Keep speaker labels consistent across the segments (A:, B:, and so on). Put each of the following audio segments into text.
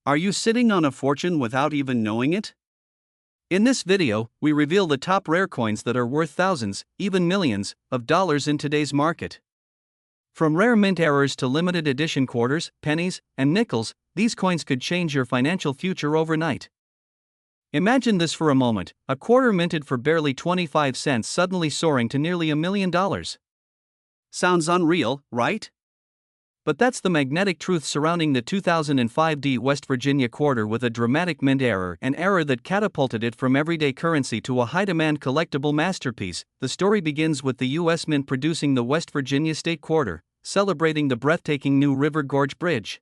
A: Are you sitting on a fortune without even knowing it? In this video, we reveal the top rare coins that are worth thousands, even millions, of dollars in today's market. From rare mint errors to limited edition quarters, pennies, and nickels, these coins could change your financial future overnight. Imagine this for a moment: a quarter minted for barely 25 cents suddenly soaring to nearly $1 million. Sounds unreal, right? But that's the magnetic truth surrounding the 2005 West Virginia quarter, with a dramatic mint error, an error that catapulted it from everyday currency to a high-demand collectible masterpiece. The story begins with the U.S. Mint producing the West Virginia state quarter, celebrating the breathtaking New River Gorge Bridge.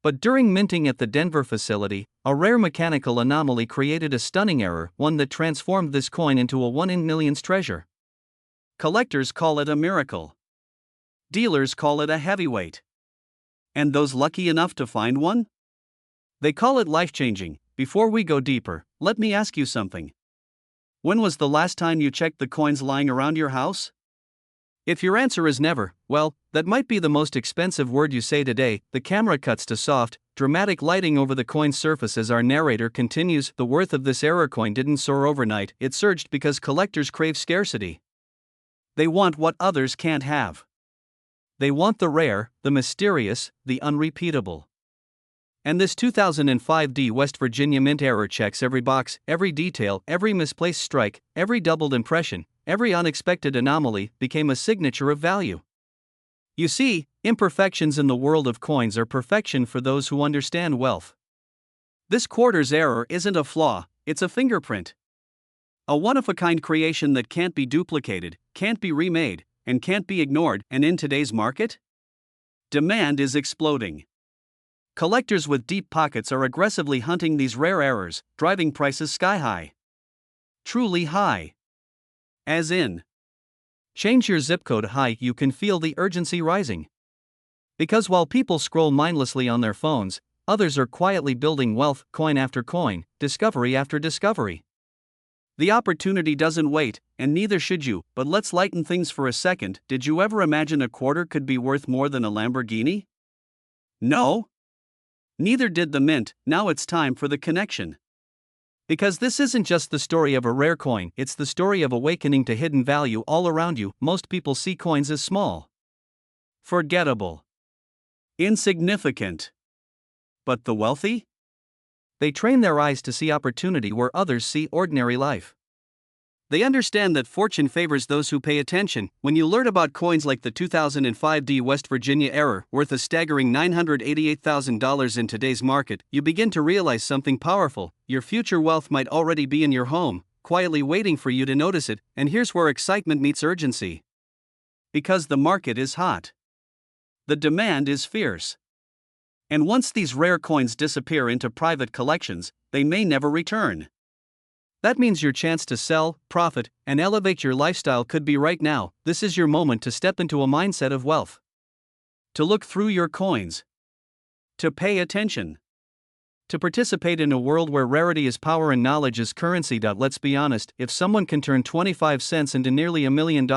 A: But during minting at the Denver facility, a rare mechanical anomaly created a stunning error, one that transformed this coin into a one-in-millions treasure. Collectors call it a miracle. Dealers call it a heavyweight. And those lucky enough to find one? They call it life-changing. Before we go deeper, let me ask you something. When was the last time you checked the coins lying around your house? If your answer is never, well, that might be the most expensive word you say today. The camera cuts to soft, dramatic lighting over the coin's surface as our narrator continues. The worth of this error coin didn't soar overnight, it surged because collectors crave scarcity. They want what others can't have. They want the rare, the mysterious, the unrepeatable. And this 2005 West Virginia mint error checks every box, every detail, every misplaced strike, every doubled impression, every unexpected anomaly became a signature of value. You see, imperfections in the world of coins are perfection for those who understand wealth. This quarter's error isn't a flaw, it's a fingerprint. A one-of-a-kind creation that can't be duplicated, can't be remade, and can't be ignored. And in today's market, demand is exploding. Collectors with deep pockets are aggressively hunting these rare errors, driving prices sky high. Truly high. As in, change your zip code high. You can feel the urgency rising. Because while people scroll mindlessly on their phones, others are quietly building wealth, coin after coin, discovery after discovery. The opportunity doesn't wait, and neither should you. But let's lighten things for a second. Did you ever imagine a quarter could be worth more than a Lamborghini? No? Neither did the mint. Now it's time for the connection. Because this isn't just the story of a rare coin, it's the story of awakening to hidden value all around you. Most people see coins as small, forgettable, insignificant. But the wealthy? They train their eyes to see opportunity where others see ordinary life. They understand that fortune favors those who pay attention. When you learn about coins like the 2005 West Virginia error, worth a staggering $988,000 in today's market, you begin to realize something powerful. Your future wealth might already be in your home, quietly waiting for you to notice it. And here's where excitement meets urgency. Because the market is hot. The demand is fierce. And once these rare coins disappear into private collections, they may never return. That means your chance to sell, profit, and elevate your lifestyle could be right now. This is your moment to step into a mindset of wealth. To look through your coins. To pay attention. To participate in a world where rarity is power and knowledge is currency. Let's be honest, if someone can turn 25 cents into nearly $1 million,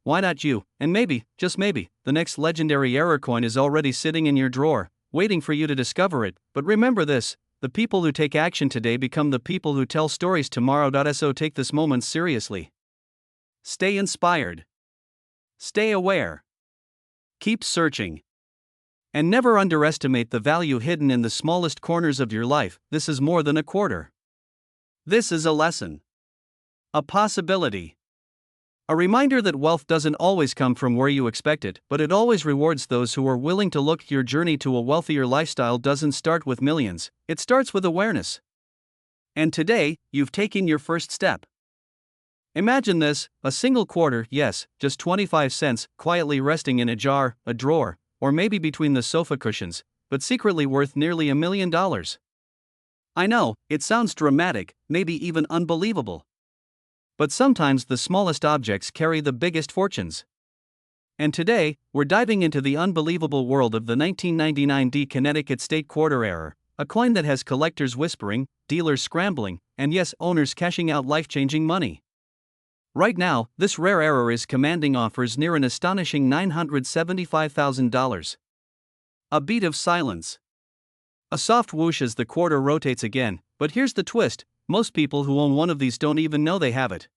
A: why not you? And maybe, just maybe, the next legendary error coin is already sitting in your drawer, waiting for you to discover it. But remember this: the people who take action today become the people who tell stories tomorrow. So take this moment seriously. Stay inspired. Stay aware. Keep searching. And never underestimate the value hidden in the smallest corners of your life. This is more than a quarter. This is a lesson. A possibility. A reminder that wealth doesn't always come from where you expect it, but it always rewards those who are willing to look. Your journey to a wealthier lifestyle doesn't start with millions, it starts with awareness. And today, you've taken your first step. Imagine this: a single quarter, yes, just 25 cents, quietly resting in a jar, a drawer, or maybe between the sofa cushions, but secretly worth nearly $1 million. I know, it sounds dramatic, maybe even unbelievable. But sometimes the smallest objects carry the biggest fortunes. And today, we're diving into the unbelievable world of the 1999 Connecticut State Quarter error, a coin that has collectors whispering, dealers scrambling, and yes, owners cashing out life-changing money. Right now, this rare error is commanding offers near an astonishing $975,000. A beat of silence. A soft whoosh as the quarter rotates again, but here's the twist: most people who own one of these don't even know they have it.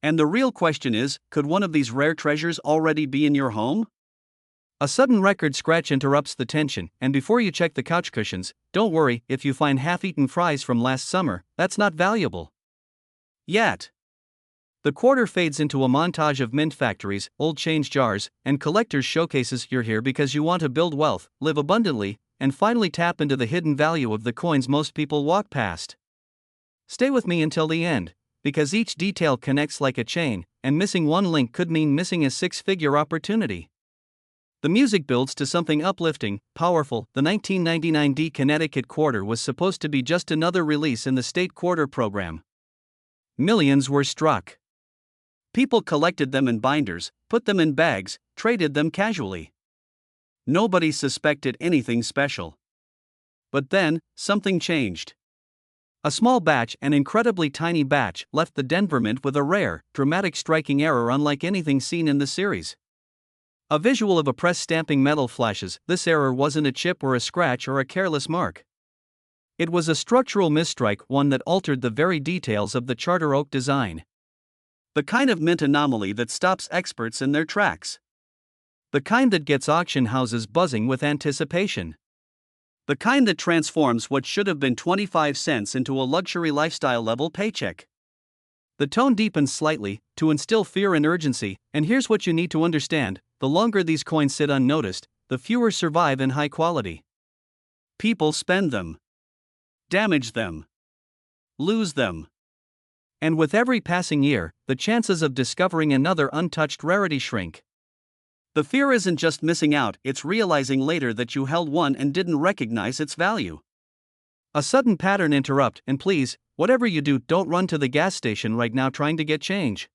A: And the real question is, could one of these rare treasures already be in your home? A sudden record scratch interrupts the tension, and before you check the couch cushions, don't worry if you find half-eaten fries from last summer, that's not valuable yet. The quarter fades into a montage of mint factories, old change jars, and collectors' showcases. You're here because you want to build wealth, live abundantly, and finally tap into the hidden value of the coins most people walk past. Stay with me until the end, because each detail connects like a chain, and missing one link could mean missing a six-figure opportunity. The music builds to something uplifting, powerful. The 1999 D Connecticut quarter was supposed to be just another release in the state quarter program. Millions were struck. People collected them in binders, put them in bags, traded them casually. Nobody suspected anything special. But then, something changed. A small batch, an incredibly tiny batch, left the Denver Mint with a rare, dramatic striking error unlike anything seen in the series. A visual of a press stamping metal flashes. This error wasn't a chip or a scratch or a careless mark. It was a structural misstrike, one that altered the very details of the Charter Oak design. The kind of mint anomaly that stops experts in their tracks. The kind that gets auction houses buzzing with anticipation. The kind that transforms what should have been 25 cents into a luxury lifestyle level paycheck. The tone deepens slightly, to instill fear and urgency, and here's what you need to understand: the longer these coins sit unnoticed, the fewer survive in high quality. People spend them, damage them, lose them. And with every passing year, the chances of discovering another untouched rarity shrink. The fear isn't just missing out, it's realizing later that you held one and didn't recognize its value. A sudden pattern interrupt, and please, whatever you do, don't run to the gas station right now trying to get change.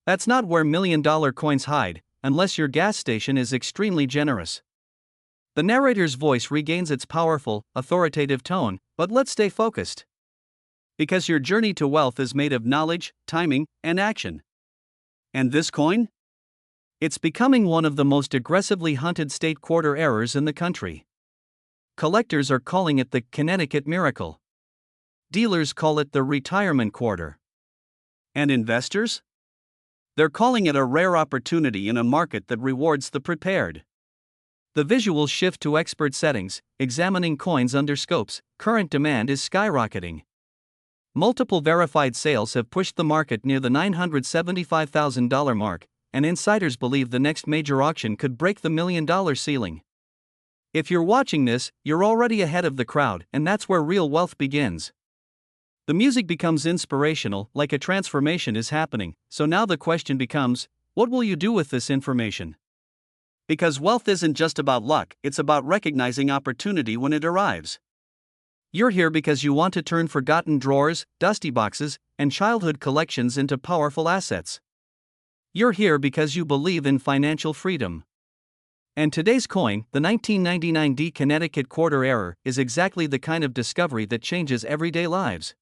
A: That's not where $1,000,000 coins hide, unless your gas station is extremely generous. The narrator's voice regains its powerful, authoritative tone, but let's stay focused. Because your journey to wealth is made of knowledge, timing, and action. And this coin? It's becoming one of the most aggressively hunted state quarter errors in the country. Collectors are calling it the Connecticut Miracle. Dealers call it the retirement quarter. And investors? They're calling it a rare opportunity in a market that rewards the prepared. The visuals shift to expert settings, examining coins under scopes. Current demand is skyrocketing. Multiple verified sales have pushed the market near the $975,000 mark, and insiders believe the next major auction could break the $1,000,000 ceiling. If you're watching this, you're already ahead of the crowd, and that's where real wealth begins. The music becomes inspirational, like a transformation is happening, so now the question becomes, what will you do with this information? Because wealth isn't just about luck, it's about recognizing opportunity when it arrives. You're here because you want to turn forgotten drawers, dusty boxes, and childhood collections into powerful assets. You're here because you believe in financial freedom. And today's coin, the 1999 D Connecticut quarter error, is exactly the kind of discovery that changes everyday lives.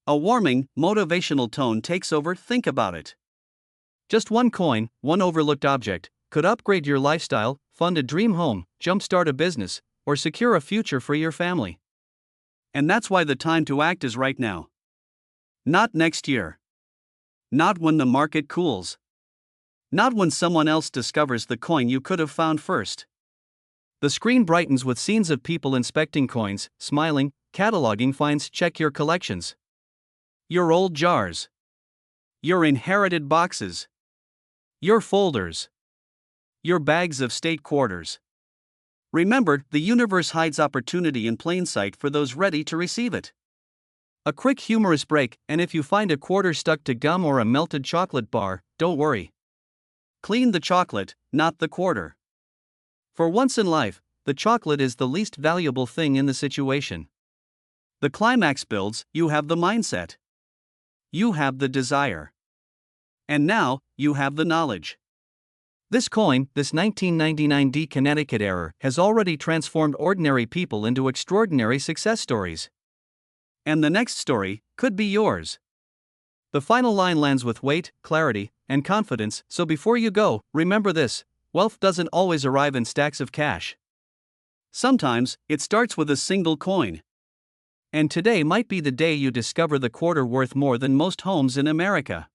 A: A warming, motivational tone takes over. Think about it. Just one coin, one overlooked object, could upgrade your lifestyle, fund a dream home, jumpstart a business, or secure a future for your family. And that's why the time to act is right now. Not next year. Not when the market cools. Not when someone else discovers the coin you could have found first. The screen brightens with scenes of people inspecting coins, smiling, cataloging finds. Check your collections. Your old jars. Your inherited boxes. Your folders. Your bags of state quarters. Remember, the universe hides opportunity in plain sight for those ready to receive it. A quick humorous break, and if you find a quarter stuck to gum or a melted chocolate bar, don't worry. Clean the chocolate, not the quarter. For once in life, the chocolate is the least valuable thing in the situation. The climax builds, you have the mindset. You have the desire. And now, you have the knowledge. This coin, this 1999 D Connecticut error, has already transformed ordinary people into extraordinary success stories. And the next story could be yours. The final line lands with weight, clarity, and confidence, so before you go, remember this: wealth doesn't always arrive in stacks of cash. Sometimes, it starts with a single coin. And today might be the day you discover the quarter worth more than most homes in America.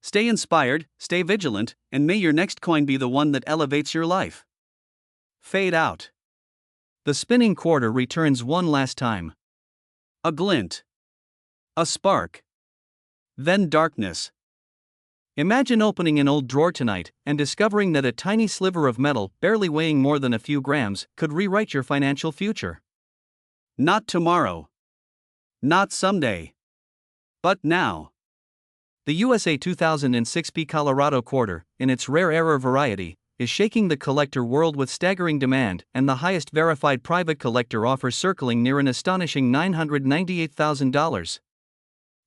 A: Stay inspired, stay vigilant, and may your next coin be the one that elevates your life. Fade out. The spinning quarter returns one last time. A glint. A spark. Then darkness. Imagine opening an old drawer tonight and discovering that a tiny sliver of metal, barely weighing more than a few grams, could rewrite your financial future. Not tomorrow. Not someday. But now. The USA 2006 Colorado quarter, in its rare error variety, is shaking the collector world with staggering demand and the highest verified private collector offer circling near an astonishing $998,000.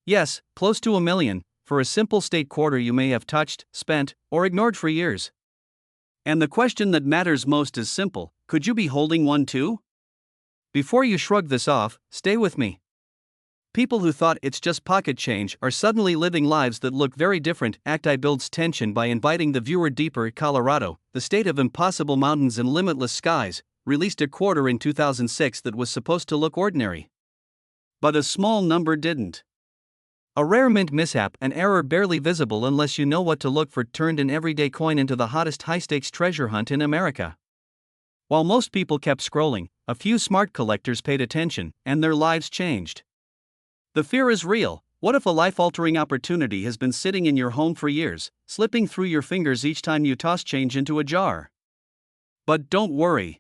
A: Yes, close to $1 million, for a simple state quarter you may have touched, spent, or ignored for years. And the question that matters most is simple: could you be holding one too? Before you shrug this off, stay with me. People who thought it's just pocket change are suddenly living lives that look very different. I builds tension by inviting the viewer deeper. Colorado, the state of impossible mountains and limitless skies, released a quarter in 2006 that was supposed to look ordinary. But a small number didn't. A rare mint mishap, an error barely visible unless you know what to look for, turned an everyday coin into the hottest high-stakes treasure hunt in America. While most people kept scrolling, a few smart collectors paid attention, and their lives changed. The fear is real. What if a life-altering opportunity has been sitting in your home for years, slipping through your fingers each time you toss change into a jar? But don't worry.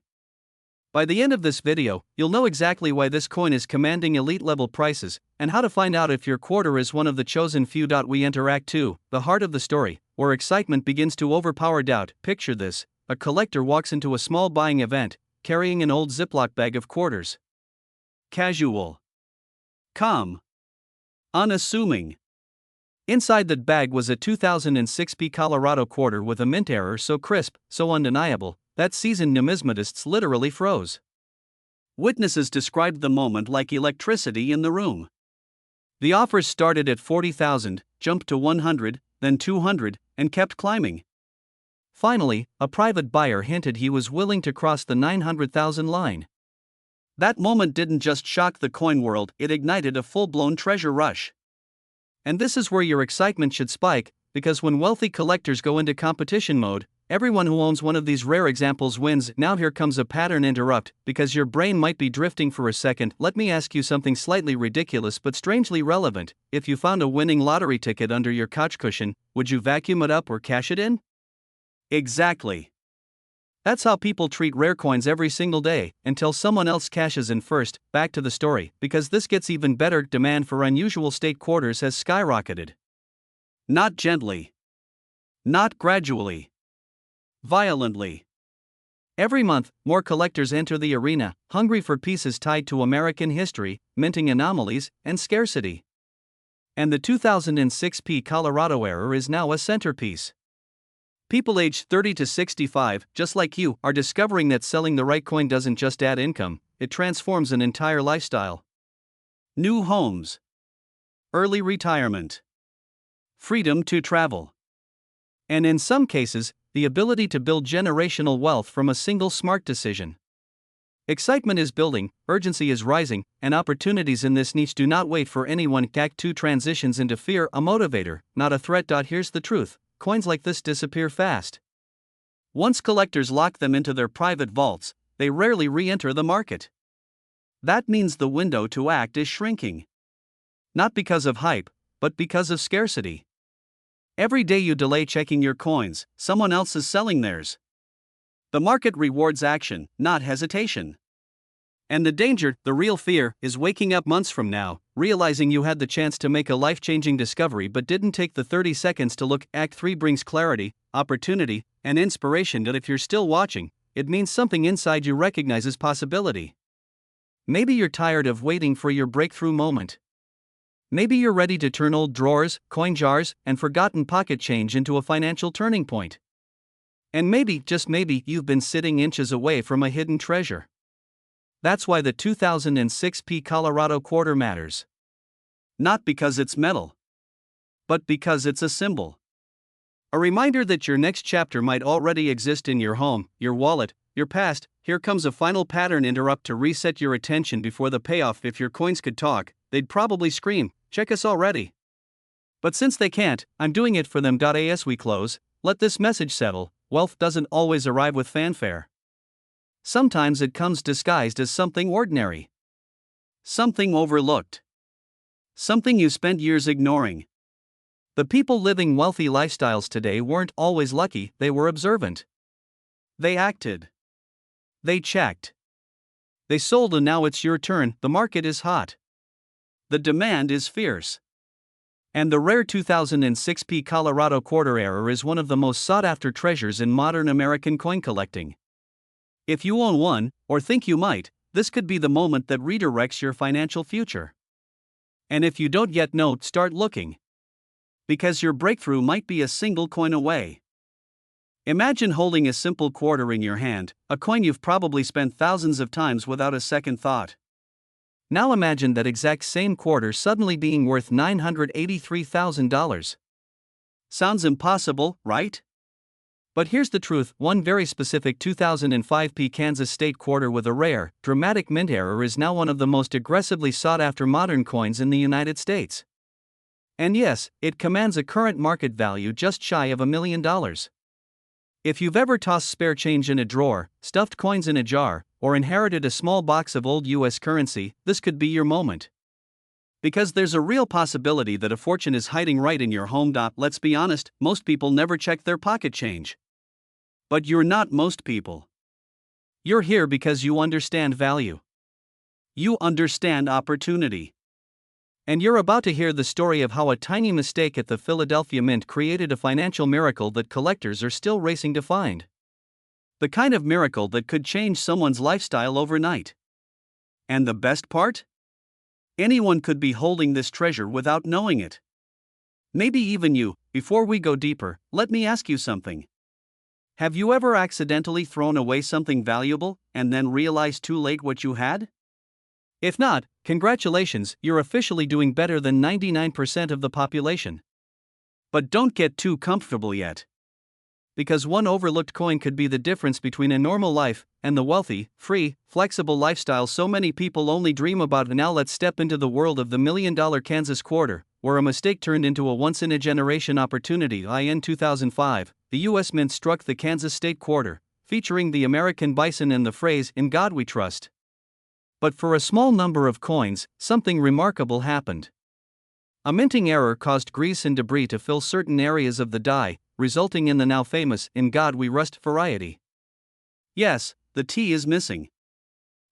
A: By the end of this video, you'll know exactly why this coin is commanding elite-level prices, and how to find out if your quarter is one of the chosen few. We enter Act 2, the heart of the story, where excitement begins to overpower doubt. Picture this: a collector walks into a small buying event, carrying an old Ziploc bag of quarters. Casual. Calm. Unassuming. Inside that bag was a 2006 Colorado quarter with a mint error so crisp, so undeniable, that seasoned numismatists literally froze. Witnesses described the moment like electricity in the room. The offers started at $40,000, jumped to $100, then $200, and kept climbing. Finally, a private buyer hinted he was willing to cross the $900,000 line. That moment didn't just shock the coin world, it ignited a full-blown treasure rush. And this is where your excitement should spike, because when wealthy collectors go into competition mode, everyone who owns one of these rare examples wins. Now here comes a pattern interrupt, because your brain might be drifting for a second. Let me ask you something slightly ridiculous but strangely relevant. If you found a winning lottery ticket under your couch cushion, would you vacuum it up or cash it in? Exactly. That's how people treat rare coins every single day, until someone else cashes in first. Back to the story, because this gets even better. Demand for unusual state quarters has skyrocketed. Not gently. Not gradually. Violently. Every month, more collectors enter the arena, hungry for pieces tied to American history, minting anomalies, and scarcity. And the 2006 Colorado error is now a centerpiece. People aged 30 to 65, just like you, are discovering that selling the right coin doesn't just add income, it transforms an entire lifestyle. New homes. Early retirement. Freedom to travel. And in some cases, the ability to build generational wealth from a single smart decision. Excitement is building, urgency is rising, and opportunities in this niche do not wait for anyone. Act 2 transitions into fear, a motivator, not a threat. Here's the truth: coins like this disappear fast. Once collectors lock them into their private vaults, they rarely re-enter the market. That means the window to act is shrinking. Not because of hype, but because of scarcity. Every day you delay checking your coins, someone else is selling theirs. The market rewards action, not hesitation. And the danger, the real fear, is waking up months from now, realizing you had the chance to make a life-changing discovery but didn't take the 30 seconds to look. Act 3 brings clarity, opportunity, and inspiration. That if you're still watching, it means something inside you recognizes possibility. Maybe you're tired of waiting for your breakthrough moment. Maybe you're ready to turn old drawers, coin jars, and forgotten pocket change into a financial turning point. And maybe, just maybe, you've been sitting inches away from a hidden treasure. That's why the 2006 Colorado quarter matters. Not because it's metal, but because it's a symbol. A reminder that your next chapter might already exist in your home, your wallet, your past, here comes a final pattern interrupt to reset your attention before the payoff. If your coins could talk, they'd probably scream, "Check us already." But since they can't, I'm doing it for them. As we close, let this message settle: wealth doesn't always arrive with fanfare. Sometimes it comes disguised as something ordinary, something overlooked, something you spent years ignoring. The people living wealthy lifestyles today weren't always lucky, they were observant. They acted. They checked. They sold, and now it's your turn. The market is hot. The demand is fierce. And the rare 2006 P Colorado quarter error is one of the most sought-after treasures in modern American coin collecting. If you own one, or think you might, this could be the moment that redirects your financial future. And if you don't yet know, start looking. Because your breakthrough might be a single coin away. Imagine holding a simple quarter in your hand, a coin you've probably spent thousands of times without a second thought. Now imagine that exact same quarter suddenly being worth $983,000. Sounds impossible, right? But here's the truth: one very specific 2005 P Kansas State quarter with a rare, dramatic mint error is now one of the most aggressively sought-after modern coins in the United States. And yes, it commands a current market value just shy of $1 million. If you've ever tossed spare change in a drawer, stuffed coins in a jar, or inherited a small box of old US currency, this could be your moment. Because there's a real possibility that a fortune is hiding right in your home. Let's be honest, most people never check their pocket change. But you're not most people. You're here because you understand value. You understand opportunity. And you're about to hear the story of how a tiny mistake at the Philadelphia Mint created a financial miracle that collectors are still racing to find. The kind of miracle that could change someone's lifestyle overnight. And the best part? Anyone could be holding this treasure without knowing it. Maybe even you. Before we go deeper, let me ask you something. Have you ever accidentally thrown away something valuable and then realized too late what you had? If not, congratulations, you're officially doing better than 99% of the population. But don't get too comfortable yet. Because one overlooked coin could be the difference between a normal life and the wealthy, free, flexible lifestyle so many people only dream about. Now let's step into the world of the $1 million Kansas quarter, where a mistake turned into a once-in-a-generation opportunity. In 2005, the U.S. Mint struck the Kansas State quarter, featuring the American bison and the phrase, "In God We Trust." But for a small number of coins, something remarkable happened. A minting error caused grease and debris to fill certain areas of the die, resulting in the now famous "In God We Rust" variety. Yes, the T is missing.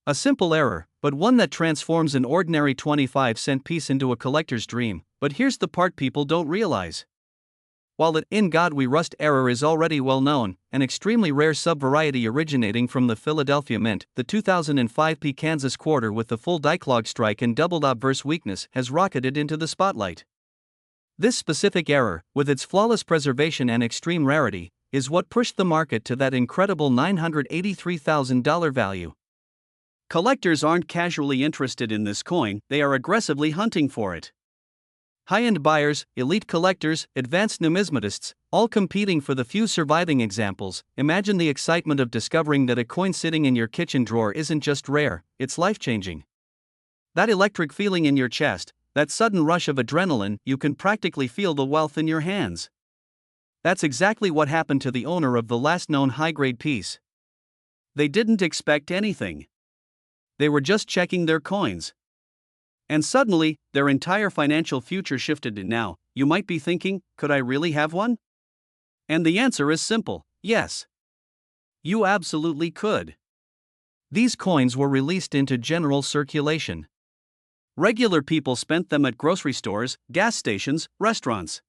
A: A simple error, but one that transforms an ordinary 25-cent piece into a collector's dream. But here's the part people don't realize. While the "In God We Rust" error is already well known, an extremely rare sub-variety originating from the Philadelphia Mint, the 2005 P Kansas quarter with the full die-clog strike and doubled obverse weakness has rocketed into the spotlight. This specific error, with its flawless preservation and extreme rarity, is what pushed the market to that incredible $983,000 value. Collectors aren't casually interested in this coin, they are aggressively hunting for it. High-end buyers, elite collectors, advanced numismatists, all competing for the few surviving examples. Imagine the excitement of discovering that a coin sitting in your kitchen drawer isn't just rare, it's life-changing. That electric feeling in your chest, that sudden rush of adrenaline, you can practically feel the wealth in your hands. That's exactly what happened to the owner of the last known high-grade piece. They didn't expect anything. They were just checking their coins. And suddenly, their entire financial future shifted. And now, you might be thinking, could I really have one? And the answer is simple: yes. You absolutely could. These coins were released into general circulation. Regular people spent them at grocery stores, gas stations, restaurants.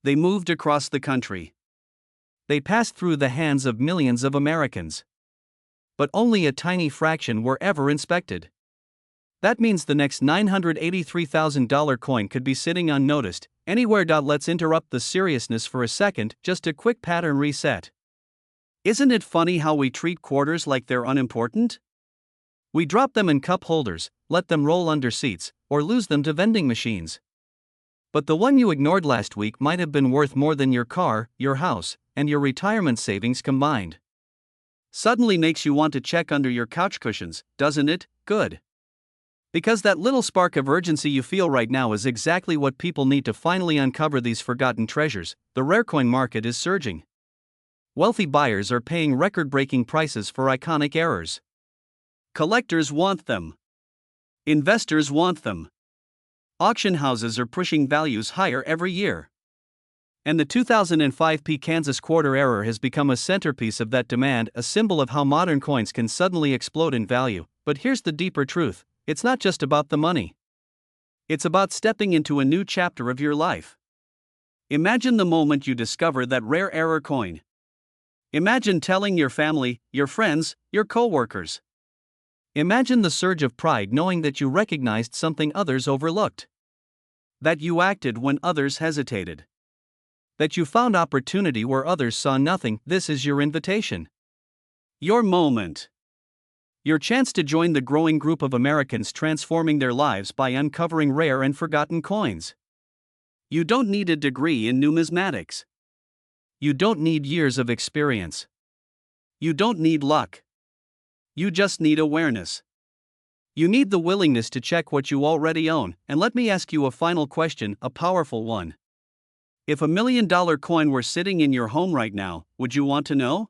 A: They moved across the country. They passed through the hands of millions of Americans. But only a tiny fraction were ever inspected. That means the next $983,000 coin could be sitting unnoticed anywhere. Let's interrupt the seriousness for a second, just a quick pattern reset. Isn't it funny how we treat quarters like they're unimportant? We drop them in cup holders, let them roll under seats, or lose them to vending machines. But the one you ignored last week might have been worth more than your car, your house, and your retirement savings combined. suddenly makes you want to check under your couch cushions, doesn't it? Good. Because that little spark of urgency you feel right now is exactly what people need to finally uncover these forgotten treasures. The rare coin market is surging. Wealthy buyers are paying record-breaking prices for iconic errors. Collectors want them. Investors want them. Auction houses are pushing values higher every year. And the 2005 Kansas quarter error has become a centerpiece of that demand, a symbol of how modern coins can suddenly explode in value. But here's the deeper truth: it's not just about the money. It's about stepping into a new chapter of your life. Imagine the moment you discover that rare error coin. Imagine telling your family, your friends, your coworkers. Imagine the surge of pride knowing that you recognized something others overlooked. That you acted when others hesitated. That you found opportunity where others saw nothing. This is your invitation. Your moment. Your chance to join the growing group of Americans transforming their lives by uncovering rare and forgotten coins. You don't need a degree in numismatics. You don't need years of experience. You don't need luck. You just need awareness. You need the willingness to check what you already own. And let me ask you a final question, a powerful one. If $1 million coin were sitting in your home right now, would you want to know?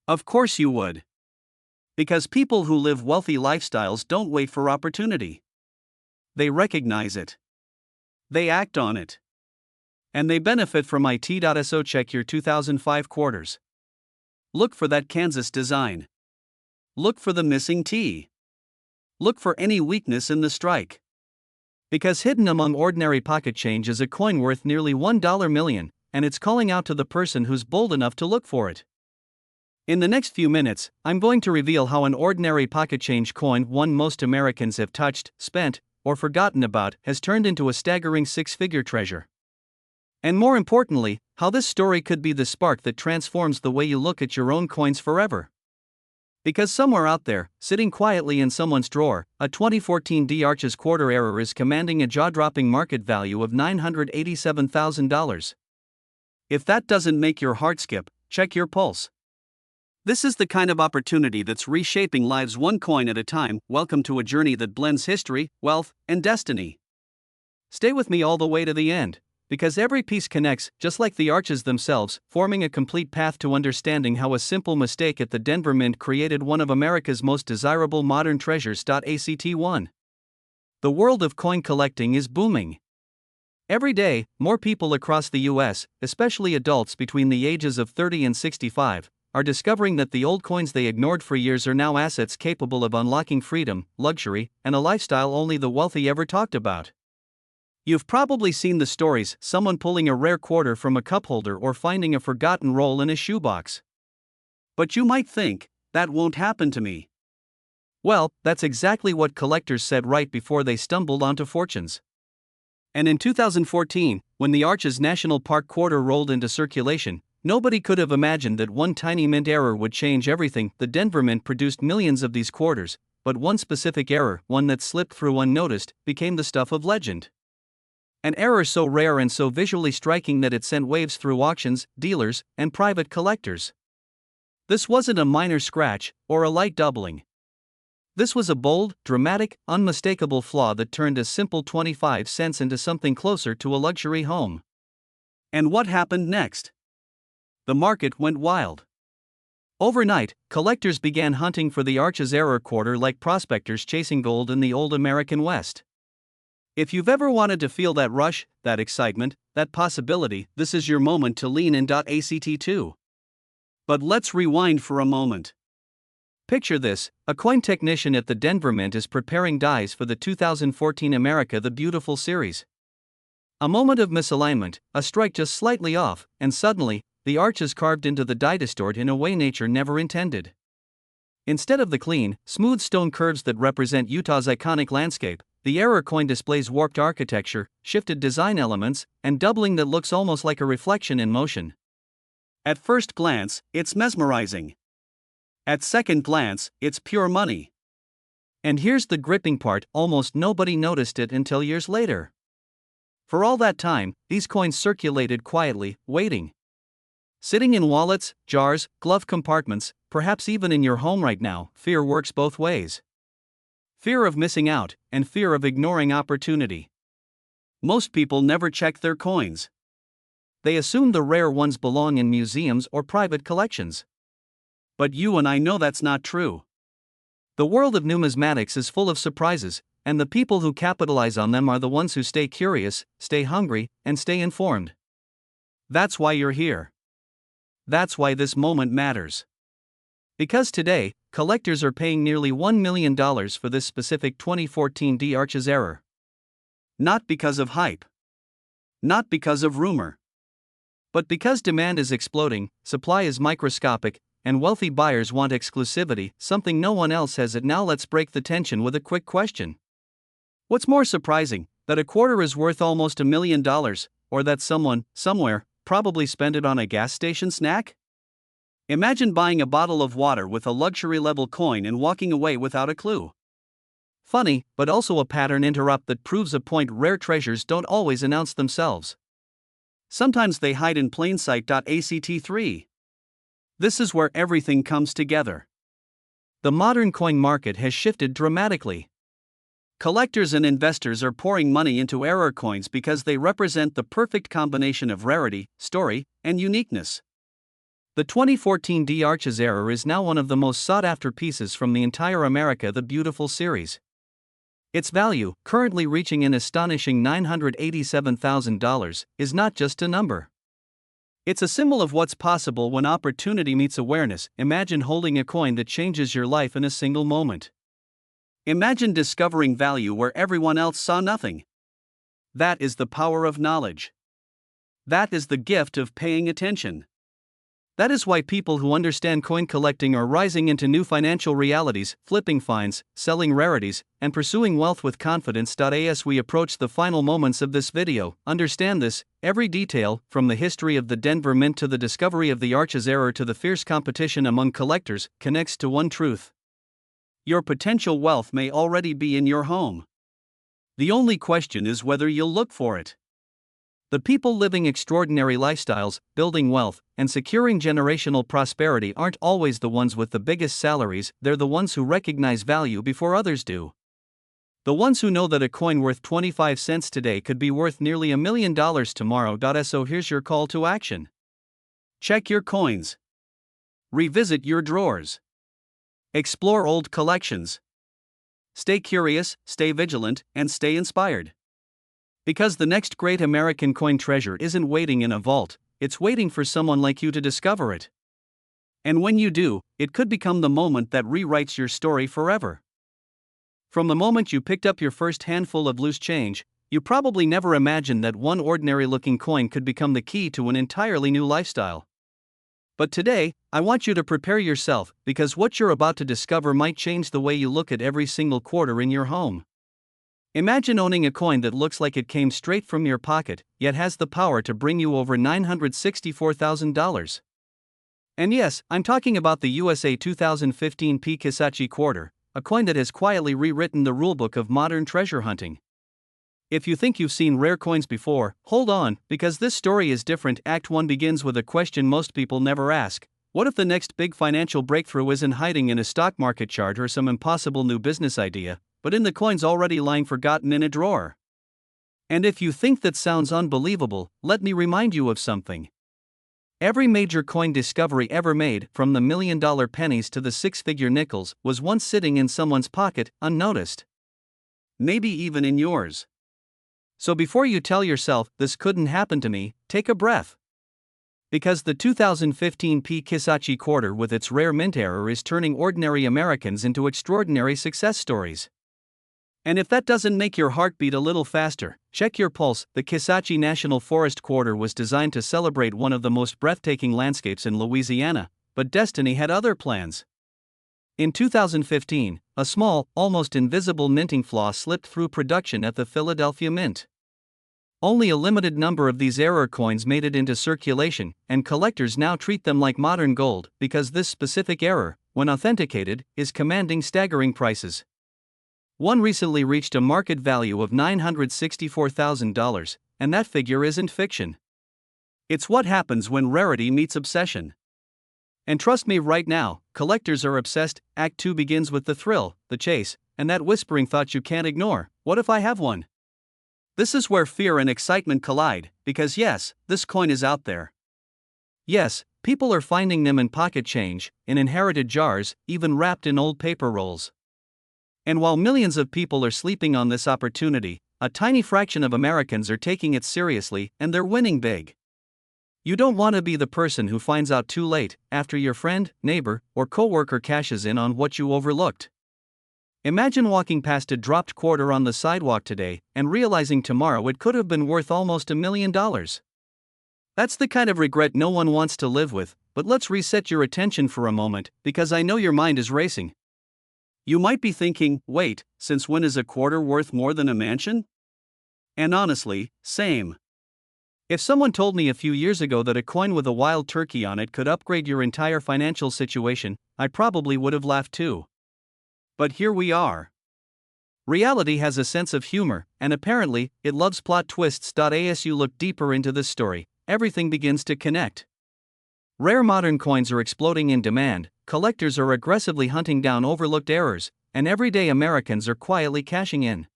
A: Of course you would. Because people who live wealthy lifestyles don't wait for opportunity. They recognize it. They act on it. And they benefit from it. So check your 2005 quarters. Look for that Kansas design. Look for the missing T. Look for any weakness in the strike. Because hidden among ordinary pocket change is a coin worth nearly $1 million, and it's calling out to the person who's bold enough to look for it. In the next few minutes, I'm going to reveal how an ordinary pocket change coin, one most Americans have touched, spent, or forgotten about, has turned into a staggering six-figure treasure. And more importantly, how this story could be the spark that transforms the way you look at your own coins forever. Because somewhere out there, sitting quietly in someone's drawer, a 2014 Arches quarter error is commanding a jaw-dropping market value of $987,000. If that doesn't make your heart skip, check your pulse. This is the kind of opportunity that's reshaping lives one coin at a time. Welcome to a journey that blends history, wealth, and destiny. Stay with me all the way to the end, because every piece connects, just like the arches themselves, forming a complete path to understanding how a simple mistake at the Denver Mint created one of America's most desirable modern treasures. Act1. The world of coin collecting is booming. Every day, more people across the U.S., especially adults between the ages of 30 and 65, are discovering that the old coins they ignored for years are now assets capable of unlocking freedom, luxury, and a lifestyle only the wealthy ever talked about. You've probably seen the stories, someone pulling a rare quarter from a cup holder or finding a forgotten roll in a shoebox. But you might think, that won't happen to me. Well, that's exactly what collectors said right before they stumbled onto fortunes. And in 2014, when the Arches National Park quarter rolled into circulation, nobody could have imagined that one tiny mint error would change everything. The Denver Mint produced millions of these quarters, but one specific error, one that slipped through unnoticed, became the stuff of legend. An error so rare and so visually striking that it sent waves through auctions, dealers, and private collectors. This wasn't a minor scratch, or a light doubling. This was a bold, dramatic, unmistakable flaw that turned a simple 25 cents into something closer to a luxury home. And what happened next? The market went wild. Overnight, collectors began hunting for the Arches error quarter like prospectors chasing gold in the old American West. If you've ever wanted to feel that rush, that excitement, that possibility, this is your moment to lean in. Act2. But let's rewind for a moment. Picture this: a coin technician at the Denver Mint is preparing dies for the 2014 America the Beautiful series. A moment of misalignment, a strike just slightly off, and suddenly, the arch is carved into the die distort in a way nature never intended. Instead of the clean, smooth stone curves that represent Utah's iconic landscape, the error coin displays warped architecture, shifted design elements, and doubling that looks almost like a reflection in motion. At first glance, it's mesmerizing. At second glance, it's pure money. And here's the gripping part: almost nobody noticed it until years later. For all that time, these coins circulated quietly, waiting. Sitting in wallets, jars, glove compartments, perhaps even in your home right now, fear works both ways. Fear of missing out, and fear of ignoring opportunity. Most people never check their coins. They assume the rare ones belong in museums or private collections. But you and I know that's not true. The world of numismatics is full of surprises, and the people who capitalize on them are the ones who stay curious, stay hungry, and stay informed. That's why you're here. That's why this moment matters. Because today, collectors are paying nearly $1 million for this specific 2014 d'Arches error. Not because of hype. Not because of rumor. But because demand is exploding, supply is microscopic, and wealthy buyers want exclusivity, something no one else has. Now let's break the tension with a quick question. What's more surprising, that a quarter is worth almost $1 million, or that someone, somewhere, probably spent it on a gas station snack? Imagine buying a bottle of water with a luxury-level coin and walking away without a clue. Funny, but also a pattern interrupt that proves a point: rare treasures don't always announce themselves. Sometimes they hide in plain sight. Act3. This is where everything comes together. The modern coin market has shifted dramatically. Collectors and investors are pouring money into error coins because they represent the perfect combination of rarity, story, and uniqueness. The 2014 d'Arches error is now one of the most sought-after pieces from the entire America the Beautiful series. Its value, currently reaching an astonishing $987,000, is not just a number. It's a symbol of what's possible when opportunity meets awareness. Imagine holding a coin that changes your life in a single moment. Imagine discovering value where everyone else saw nothing. That is the power of knowledge. That is the gift of paying attention. That is why people who understand coin collecting are rising into new financial realities, flipping finds, selling rarities, and pursuing wealth with confidence. As we approach the final moments of this video, understand this: every detail, from the history of the Denver Mint to the discovery of the Arches error to the fierce competition among collectors, connects to one truth. Your potential wealth may already be in your home. The only question is whether you'll look for it. The people living extraordinary lifestyles, building wealth, and securing generational prosperity aren't always the ones with the biggest salaries. They're the ones who recognize value before others do. The ones who know that a coin worth 25 cents today could be worth nearly $1 million tomorrow. So here's your call to action. Check your coins. Revisit your drawers. Explore old collections. Stay curious, stay vigilant, and stay inspired. Because the next great American coin treasure isn't waiting in a vault, it's waiting for someone like you to discover it. And when you do, it could become the moment that rewrites your story forever. From the moment you picked up your first handful of loose change, you probably never imagined that one ordinary-looking coin could become the key to an entirely new lifestyle. But today, I want you to prepare yourself, because what you're about to discover might change the way you look at every single quarter in your home. Imagine owning a coin that looks like it came straight from your pocket, yet has the power to bring you over $964,000. And yes, I'm talking about the USA 2015 P. Kissachi quarter, a coin that has quietly rewritten the rulebook of modern treasure hunting. If you think you've seen rare coins before, hold on, because this story is different. Act 1 begins with a question most people never ask. What if the next big financial breakthrough isn't hiding in a stock market chart or some impossible new business idea, but in the coins already lying forgotten in a drawer? And if you think that sounds unbelievable, let me remind you of something. Every major coin discovery ever made, from the $1 million pennies to the six-figure nickels, was once sitting in someone's pocket, unnoticed. Maybe even in yours. So before you tell yourself, "This couldn't happen to me," take a breath. Because the 2015 P. Kissachi quarter with its rare mint error is turning ordinary Americans into extraordinary success stories. And if that doesn't make your heart beat a little faster, check your pulse. The Kissachi National Forest quarter was designed to celebrate one of the most breathtaking landscapes in Louisiana, but destiny had other plans. In 2015, a small, almost invisible minting flaw slipped through production at the Philadelphia Mint. Only a limited number of these error coins made it into circulation, and collectors now treat them like modern gold, because this specific error, when authenticated, is commanding staggering prices. One recently reached a market value of $964,000, and that figure isn't fiction. It's what happens when rarity meets obsession. And trust me right now, collectors are obsessed. Act 2 begins with the thrill, the chase, and that whispering thought you can't ignore: what if I have one? This is where fear and excitement collide, because yes, this coin is out there. Yes, people are finding them in pocket change, in inherited jars, even wrapped in old paper rolls. And while millions of people are sleeping on this opportunity, a tiny fraction of Americans are taking it seriously, and they're winning big. You don't want to be the person who finds out too late, after your friend, neighbor, or coworker cashes in on what you overlooked. Imagine walking past a dropped quarter on the sidewalk today and realizing tomorrow it could have been worth almost $1 million. That's the kind of regret no one wants to live with, but let's reset your attention for a moment, because I know your mind is racing. You might be thinking, wait, since when is a quarter worth more than a mansion? And honestly, same. If someone told me a few years ago that a coin with a wild turkey on it could upgrade your entire financial situation, I probably would have laughed too. But here we are. Reality has a sense of humor, and apparently, it loves plot twists. As you look deeper into this story, everything begins to connect. Rare modern coins are exploding in demand, collectors are aggressively hunting down overlooked errors, and everyday Americans are quietly cashing in.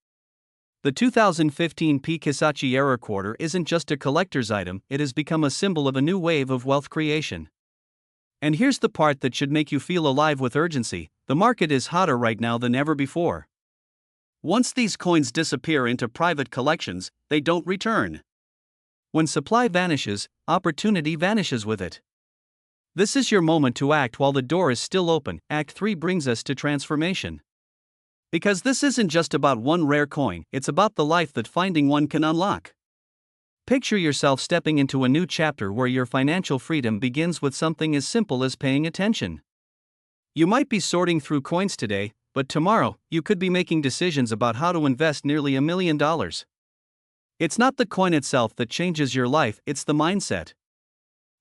A: The 2015 Kiyosaki Error Quarter isn't just a collector's item, it has become a symbol of a new wave of wealth creation. And here's the part that should make you feel alive with urgency: the market is hotter right now than ever before. Once these coins disappear into private collections, they don't return. When supply vanishes, opportunity vanishes with it. This is your moment to act while the door is still open. Act 3 brings us to transformation. Because this isn't just about one rare coin, it's about the life that finding one can unlock. Picture yourself stepping into a new chapter where your financial freedom begins with something as simple as paying attention. You might be sorting through coins today, but tomorrow, you could be making decisions about how to invest nearly $1 million. It's not the coin itself that changes your life, it's the mindset.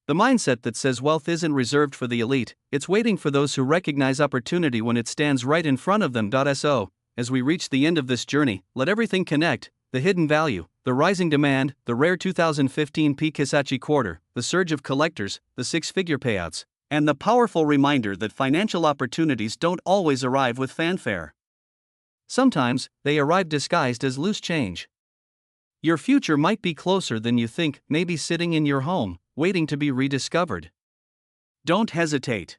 A: The mindset that says wealth isn't reserved for the elite, it's waiting for those who recognize opportunity when it stands right in front of them. So, as we reach the end of this journey, let everything connect: the hidden value, the rising demand, the rare 2015 Kiyosaki quarter, the surge of collectors, the six-figure payouts, and the powerful reminder that financial opportunities don't always arrive with fanfare. Sometimes, they arrive disguised as loose change. Your future might be closer than you think, maybe sitting in your home, waiting to be rediscovered. Don't hesitate.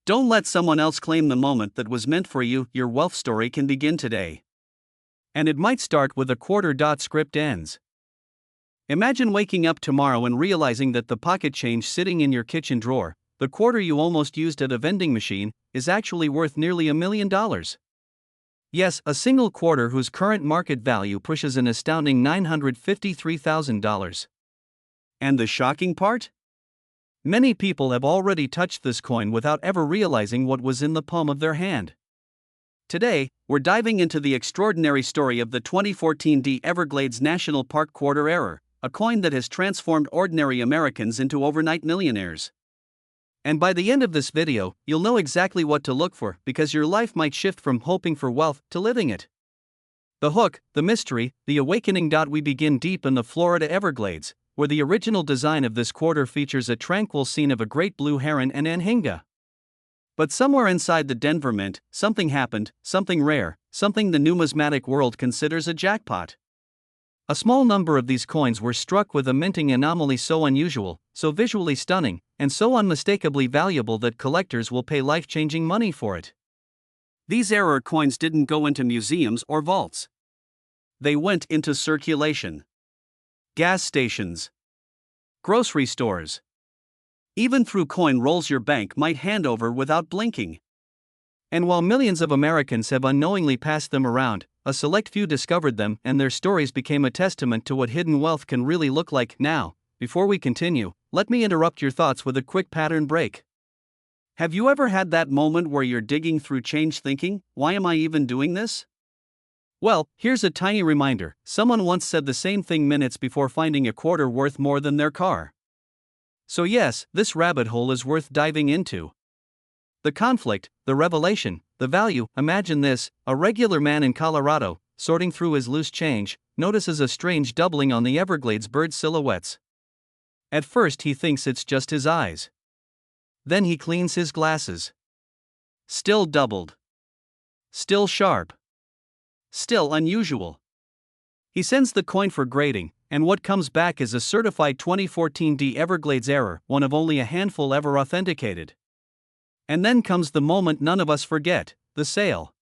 A: Don't let someone else claim the moment that was meant for you. Your wealth story can begin today. And it might start with a quarter. Script ends. Imagine waking up tomorrow and realizing that the pocket change sitting in your kitchen drawer, the quarter you almost used at a vending machine, is actually worth nearly $1 million. Yes, a single quarter whose current market value pushes an astounding $953,000. And the shocking part? Many people have already touched this coin without ever realizing what was in the palm of their hand. Today, we're diving into the extraordinary story of the 2014 Everglades National Park Quarter Error, a coin that has transformed ordinary Americans into overnight millionaires. And by the end of this video, you'll know exactly what to look for, because your life might shift from hoping for wealth to living it. The hook, the mystery, the awakening. We begin deep in the Florida Everglades, where the original design of this quarter features a tranquil scene of a great blue heron and anhinga. But somewhere inside the Denver Mint, something happened, something rare, something the numismatic world considers a jackpot. A small number of these coins were struck with a minting anomaly so unusual, so visually stunning, and so unmistakably valuable that collectors will pay life-changing money for it. These error coins didn't go into museums or vaults. They went into circulation. Gas stations, grocery stores, even through coin rolls your bank might hand over without blinking. And while millions of Americans have unknowingly passed them around, a select few discovered them, and their stories became a testament to what hidden wealth can really look like. Now, before we continue, let me interrupt your thoughts with a quick pattern break. Have you ever had that moment where you're digging through change thinking, why am I even doing this? Well, here's a tiny reminder: someone once said the same thing minutes before finding a quarter worth more than their car. So yes, this rabbit hole is worth diving into. The conflict, the revelation, the value. Imagine this: a regular man in Colorado, sorting through his loose change, notices a strange doubling on the Everglades bird silhouettes. At first he thinks it's just his eyes. Then he cleans his glasses. Still doubled. Still sharp. Still unusual. He sends the coin for grading, and what comes back is a certified 2014D Everglades error, one of only a handful ever authenticated. And then comes the moment none of us forget, the sale.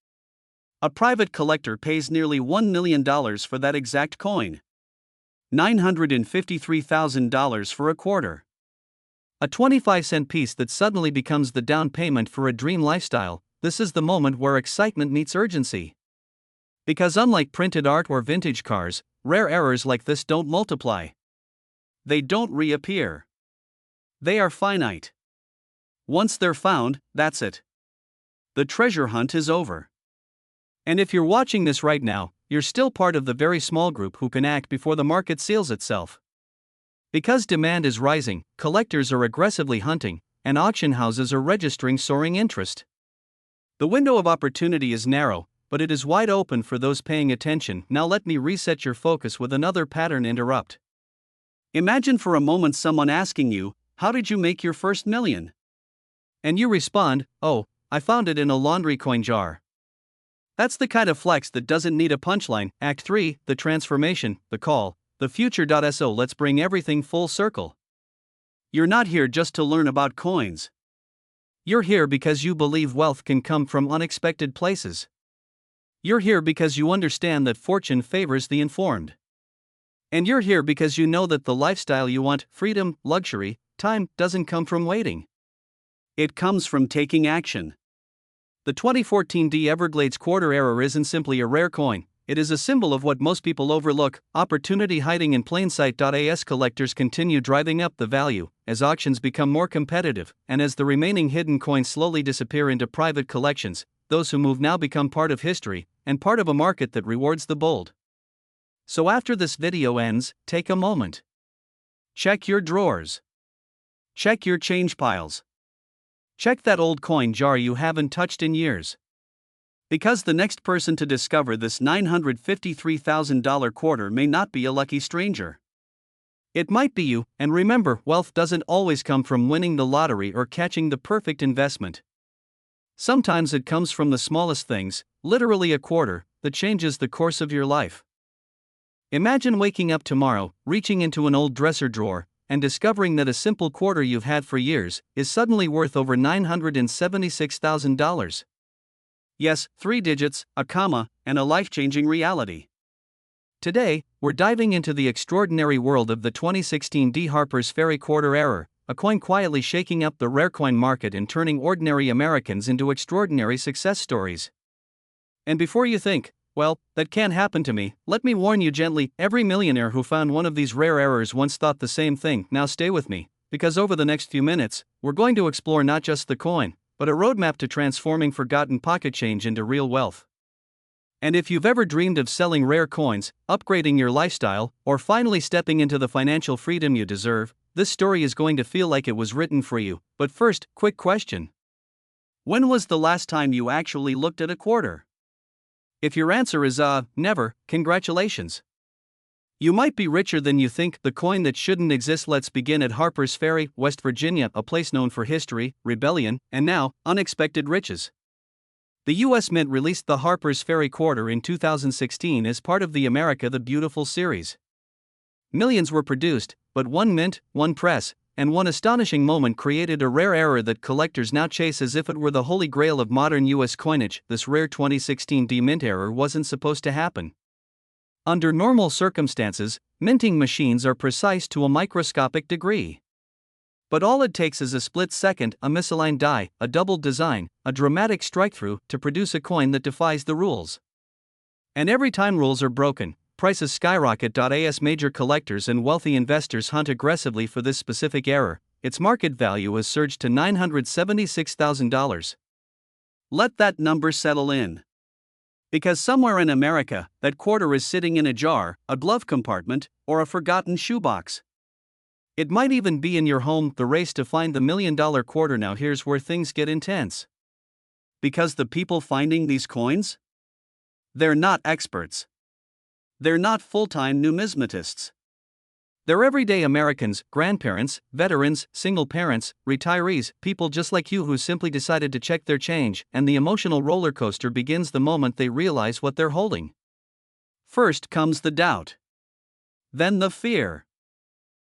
A: A private collector pays nearly $1 million for that exact coin. $953,000 for a quarter. A 25-cent piece that suddenly becomes the down payment for a dream lifestyle. This is the moment where excitement meets urgency. Because unlike printed art or vintage cars, rare errors like this don't multiply. They don't reappear. They are finite. Once they're found, that's it. The treasure hunt is over. And if you're watching this right now, you're still part of the very small group who can act before the market seals itself. Because demand is rising, collectors are aggressively hunting, and auction houses are registering soaring interest. The window of opportunity is narrow, but it is wide open for those paying attention. Now let me reset your focus with another pattern interrupt. Imagine for a moment someone asking you, "How did you make your first million?" And you respond, "Oh, I found it in a laundry coin jar." That's the kind of flex that doesn't need a punchline. Act 3, the transformation, the call, the future. So let's bring everything full circle. You're not here just to learn about coins. You're here because you believe wealth can come from unexpected places. You're here because you understand that fortune favors the informed. And you're here because you know that the lifestyle you want, freedom, luxury, time, doesn't come from waiting. It comes from taking action. The 2014D Everglades quarter error isn't simply a rare coin, it is a symbol of what most people overlook: opportunity hiding in plain sight. As collectors continue driving up the value, as auctions become more competitive, and as the remaining hidden coins slowly disappear into private collections, those who move now become part of history, and part of a market that rewards the bold. So after this video ends, take a moment. Check your drawers. Check your change piles. Check that old coin jar you haven't touched in years. Because the next person to discover this $953,000 quarter may not be a lucky stranger. It might be you, and remember, wealth doesn't always come from winning the lottery or catching the perfect investment. Sometimes it comes from the smallest things, literally a quarter, that changes the course of your life. Imagine waking up tomorrow, reaching into an old dresser drawer, and discovering that a simple quarter you've had for years is suddenly worth over $976,000. Yes, 3 digits, a comma, and a life-changing reality. Today, we're diving into the extraordinary world of the 2016D Harper's Ferry quarter error, a coin quietly shaking up the rare coin market and turning ordinary Americans into extraordinary success stories. And before you think, "Well, that can't happen to me," let me warn you gently, every millionaire who found one of these rare errors once thought the same thing. Now stay with me, because over the next few minutes, we're going to explore not just the coin, but a roadmap to transforming forgotten pocket change into real wealth. And if you've ever dreamed of selling rare coins, upgrading your lifestyle, or finally stepping into the financial freedom you deserve, this story is going to feel like it was written for you. But first, quick question. When was the last time you actually looked at a quarter? If your answer is never, congratulations. You might be richer than you think. The coin that shouldn't exist. Let's begin at Harper's Ferry, West Virginia, a place known for history, rebellion, and now, unexpected riches. The U.S. Mint released the Harper's Ferry quarter in 2016 as part of the America the Beautiful series. Millions were produced, but one mint, one press, and one astonishing moment created a rare error that collectors now chase as if it were the holy grail of modern U.S. coinage. This rare 2016D mint error wasn't supposed to happen. Under normal circumstances, minting machines are precise to a microscopic degree. But all it takes is a split second, a misaligned die, a doubled design, a dramatic strike-through to produce a coin that defies the rules. And every time rules are broken, prices skyrocket. As major collectors and wealthy investors hunt aggressively for this specific error, its market value has surged to $976,000. Let that number settle in. Because somewhere in America, that quarter is sitting in a jar, a glove compartment, or a forgotten shoebox. It might even be in your home. The race to find the $1 million quarter. Now here's where things get intense. Because the people finding these coins? They're not experts. They're not full-time numismatists. They're everyday Americans, grandparents, veterans, single parents, retirees, people just like you who simply decided to check their change, and the emotional roller coaster begins the moment they realize what they're holding. First comes the doubt. Then the fear.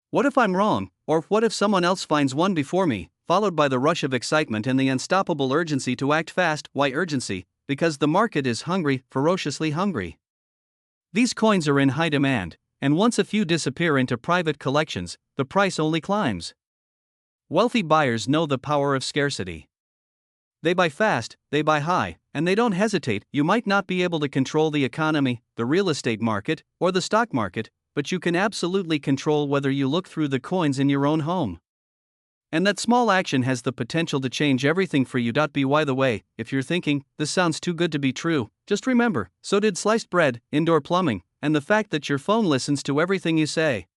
A: What if I'm wrong, or what if someone else finds one before me, followed by the rush of excitement and the unstoppable urgency to act fast. Why urgency? Because the market is hungry, ferociously hungry. These coins are in high demand, and once a few disappear into private collections, the price only climbs. Wealthy buyers know the power of scarcity. They buy fast, they buy high, and they don't hesitate. You might not be able to control the economy, the real estate market, or the stock market, but you can absolutely control whether you look through the coins in your own home. And that small action has the potential to change everything for you. By the way, if you're thinking, this sounds too good to be true, just remember, so did sliced bread, indoor plumbing, and the fact that your phone listens to everything you say.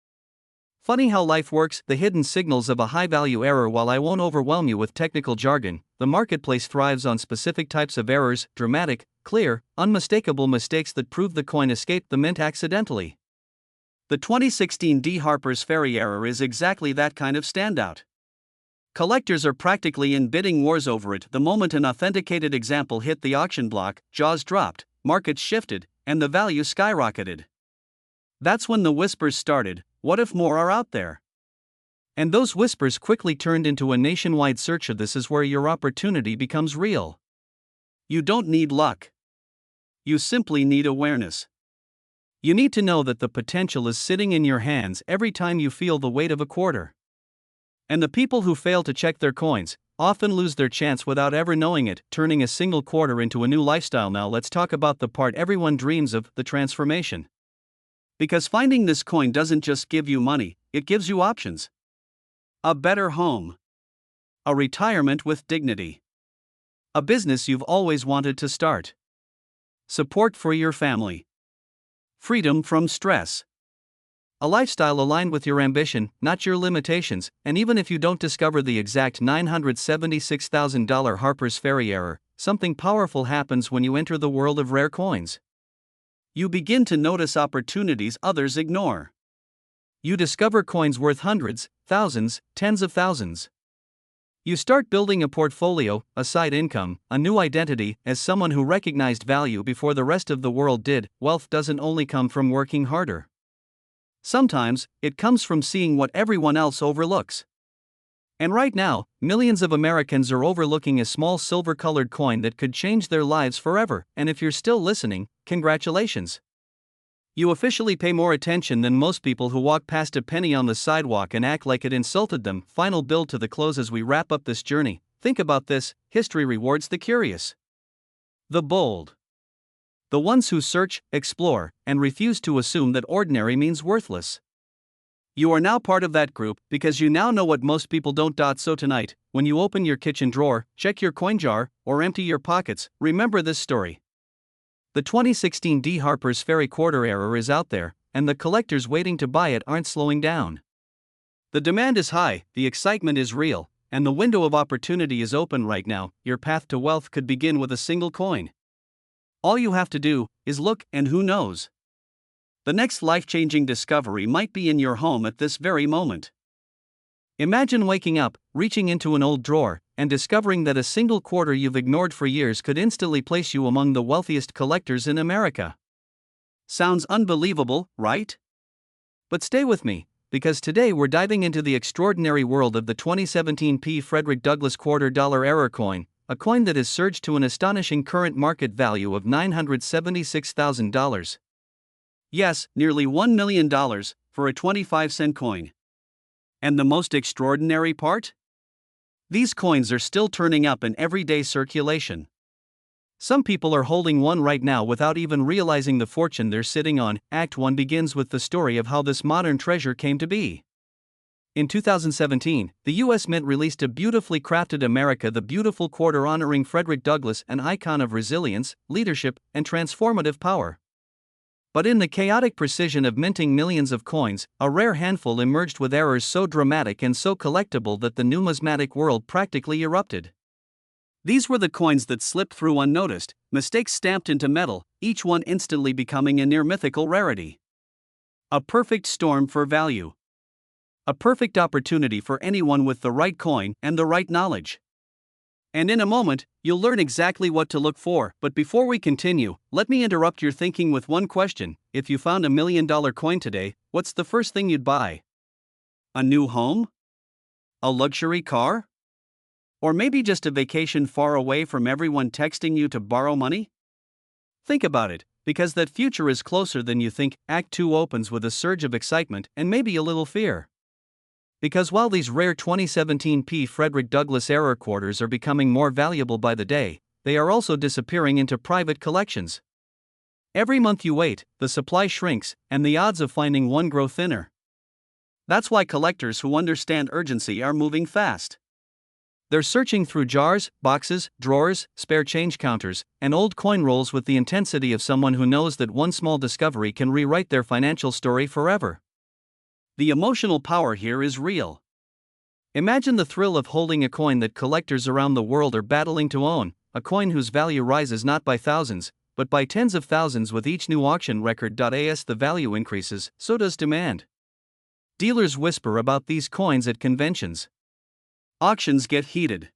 A: Funny how life works, the hidden signals of a high-value error. While I won't overwhelm you with technical jargon, the marketplace thrives on specific types of errors, dramatic, clear, unmistakable mistakes that prove the coin escaped the mint accidentally. The 2016 D. Harper's Ferry error is exactly that kind of standout. Collectors are practically in bidding wars over it. The moment an authenticated example hit the auction block, jaws dropped, markets shifted, and the value skyrocketed. That's when the whispers started. What if more are out there? And those whispers quickly turned into a nationwide search. This is where your opportunity becomes real. You don't need luck. You simply need awareness. You need to know that the potential is sitting in your hands every time you feel the weight of a quarter. And the people who fail to check their coins often lose their chance without ever knowing it, turning a single quarter into a new lifestyle. Now let's talk about the part everyone dreams of, the transformation. Because finding this coin doesn't just give you money, it gives you options. A better home. A retirement with dignity. A business you've always wanted to start. Support for your family. Freedom from stress. A lifestyle aligned with your ambition, not your limitations. And even if you don't discover the exact $976,000 Harper's Ferry error, something powerful happens when you enter the world of rare coins. You begin to notice opportunities others ignore. You discover coins worth hundreds, thousands, tens of thousands. You start building a portfolio, a side income, a new identity as someone who recognized value before the rest of the world did. Wealth doesn't only come from working harder. Sometimes, it comes from seeing what everyone else overlooks. And right now, millions of Americans are overlooking a small silver-colored coin that could change their lives forever. And if you're still listening, congratulations. You officially pay more attention than most people who walk past a penny on the sidewalk and act like it insulted them. Final build to the close as we wrap up this journey. Think about this: history rewards the curious, the bold, the ones who search, explore, and refuse to assume that ordinary means worthless. You are now part of that group because you now know what most people don't. So tonight, when you open your kitchen drawer, check your coin jar, or empty your pockets, remember this story. The 2016 D. Harper's Ferry quarter error is out there, and the collectors waiting to buy it aren't slowing down. The demand is high, the excitement is real, and the window of opportunity is open right now. Your path to wealth could begin with a single coin. All you have to do is look, and who knows? The next life-changing discovery might be in your home at this very moment. Imagine waking up, reaching into an old drawer, and discovering that a single quarter you've ignored for years could instantly place you among the wealthiest collectors in America. Sounds unbelievable, right? But stay with me, because today we're diving into the extraordinary world of the 2017 P. Frederick Douglass $quarter error coin, a coin that has surged to an astonishing current market value of $976,000. Yes, nearly $1 million for a 25-cent coin. And the most extraordinary part? These coins are still turning up in everyday circulation. Some people are holding one right now without even realizing the fortune they're sitting on. Act 1 begins with the story of how this modern treasure came to be. In 2017, the U.S. Mint released a beautifully crafted America the Beautiful quarter honoring Frederick Douglass, an icon of resilience, leadership, and transformative power. But in the chaotic precision of minting millions of coins, a rare handful emerged with errors so dramatic and so collectible that the numismatic world practically erupted. These were the coins that slipped through unnoticed, mistakes stamped into metal, each one instantly becoming a near-mythical rarity. A perfect storm for value. A perfect opportunity for anyone with the right coin and the right knowledge. And in a moment, you'll learn exactly what to look for. But before we continue, let me interrupt your thinking with one question. If you found $1 million coin today, what's the first thing you'd buy? A new home? A luxury car? Or maybe just a vacation far away from everyone texting you to borrow money? Think about it, because that future is closer than you think. Act 2 opens with a surge of excitement and maybe a little fear. Because while these rare 2017 Frederick Douglass error quarters are becoming more valuable by the day, they are also disappearing into private collections. Every month you wait, the supply shrinks, and the odds of finding one grow thinner. That's why collectors who understand urgency are moving fast. They're searching through jars, boxes, drawers, spare change counters, and old coin rolls with the intensity of someone who knows that one small discovery can rewrite their financial story forever. The emotional power here is real. Imagine the thrill of holding a coin that collectors around the world are battling to own, a coin whose value rises not by thousands, but by tens of thousands with each new auction record. As the value increases, so does demand. Dealers whisper about these coins at conventions. Auctions get heated.